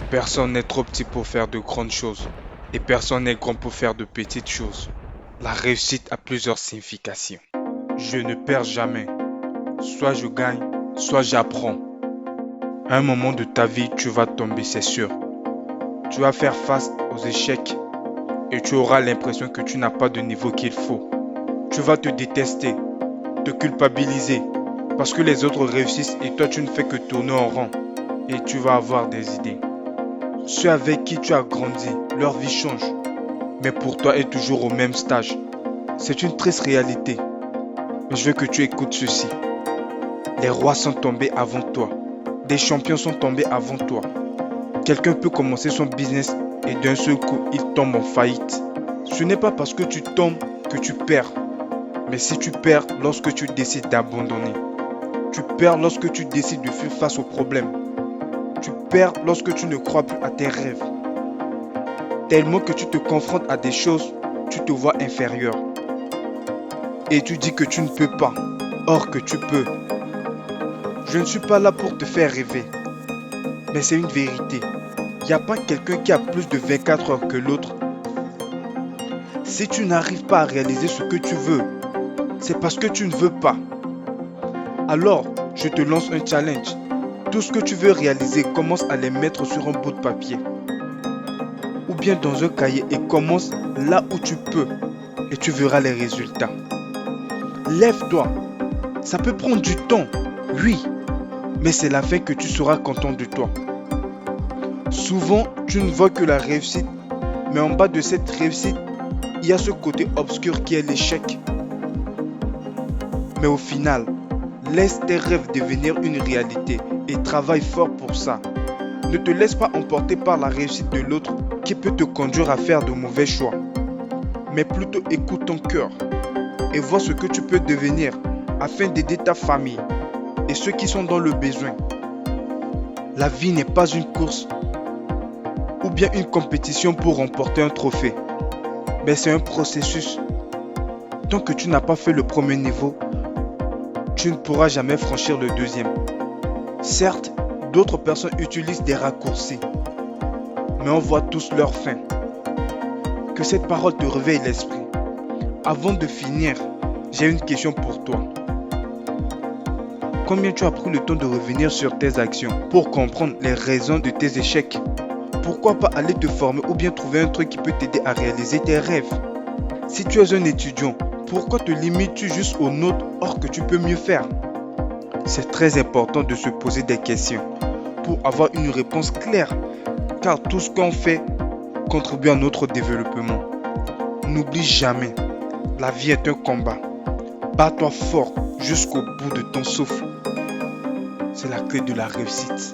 Personne n'est trop petit pour faire de grandes choses et personne n'est grand pour faire de petites choses. La réussite a plusieurs significations. Je ne perds jamais. Soit je gagne, soit j'apprends. À un moment de ta vie, tu vas tomber, c'est sûr. Tu vas faire face aux échecs et tu auras l'impression que tu n'as pas de niveau qu'il faut. Tu vas te détester, te culpabiliser parce que les autres réussissent et toi tu ne fais que tourner en rond et tu vas avoir des idées. Ceux avec qui tu as grandi, leur vie change, mais pour toi est toujours au même stage. C'est une triste réalité, mais je veux que tu écoutes ceci. Les rois sont tombés avant toi, des champions sont tombés avant toi. Quelqu'un peut commencer son business et d'un seul coup il tombe en faillite. Ce n'est pas parce que tu tombes que tu perds, mais si tu perds lorsque tu décides d'abandonner. Tu perds lorsque tu décides de fuir face aux problèmes. Tu perds lorsque tu ne crois plus à tes rêves. Tellement que tu te confrontes à des choses, tu te vois inférieur. Et tu dis que tu ne peux pas, or que tu peux. Je ne suis pas là pour te faire rêver, mais c'est une vérité. Il n'y a pas quelqu'un qui a plus de 24 heures que l'autre. Si tu n'arrives pas à réaliser ce que tu veux, c'est parce que tu ne veux pas. Alors, je te lance un challenge. Tout ce que tu veux réaliser, commence à les mettre sur un bout de papier. Ou bien dans un cahier et commence là où tu peux. Et tu verras les résultats. Lève-toi. Ça peut prendre du temps, oui. Mais c'est la fin que tu seras content de toi. Souvent, tu ne vois que la réussite. Mais en bas de cette réussite, il y a ce côté obscur qui est l'échec. Mais au final, laisse tes rêves devenir une réalité et travaille fort pour ça. Ne te laisse pas emporter par la réussite de l'autre qui peut te conduire à faire de mauvais choix. Mais plutôt écoute ton cœur et vois ce que tu peux devenir afin d'aider ta famille et ceux qui sont dans le besoin. La vie n'est pas une course ou bien une compétition pour remporter un trophée, mais c'est un processus. Tant que tu n'as pas fait le premier niveau, tu ne pourras jamais franchir le deuxième. Certes, d'autres personnes utilisent des raccourcis, mais on voit tous leur fin. Que cette parole te réveille l'esprit. Avant de finir, j'ai une question pour toi. Combien tu as pris le temps de revenir sur tes actions pour comprendre les raisons de tes échecs? Pourquoi pas aller te former ou bien trouver un truc qui peut t'aider à réaliser tes rêves? Si tu es un étudiant, pourquoi te limites-tu juste aux notes or que tu peux mieux faire? C'est très important de se poser des questions pour avoir une réponse claire, car tout ce qu'on fait contribue à notre développement. N'oublie jamais, la vie est un combat. Bats-toi fort jusqu'au bout de ton souffle. C'est la clé de la réussite.